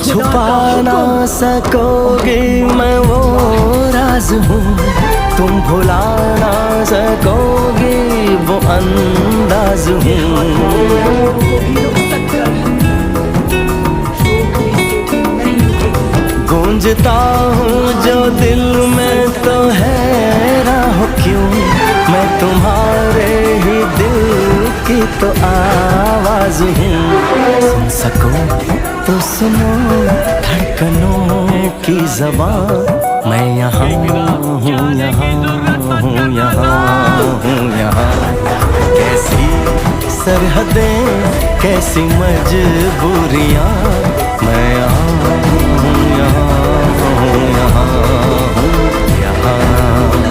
छुपा ना सकोगे मैं वो राज हूँ, तुम भुला ना सकोगे वो अंदाज हूँ। गूंजता हूँ जो दिल में तो हैरान हो क्यों, मैं तुम्हारे ही दिल की तो आवाज हूँ। सुन सको तो सुनो धड़कनों की ज़बान, मैं यहाँ हूँ, यहाँ हूँ, यहाँ हूँ, यहाँ। कैसी सरहदें कैसी मजबूरियाँ, मैं यहाँ हूँ, यहाँ हूँ, यहाँ हूँ, यहाँ।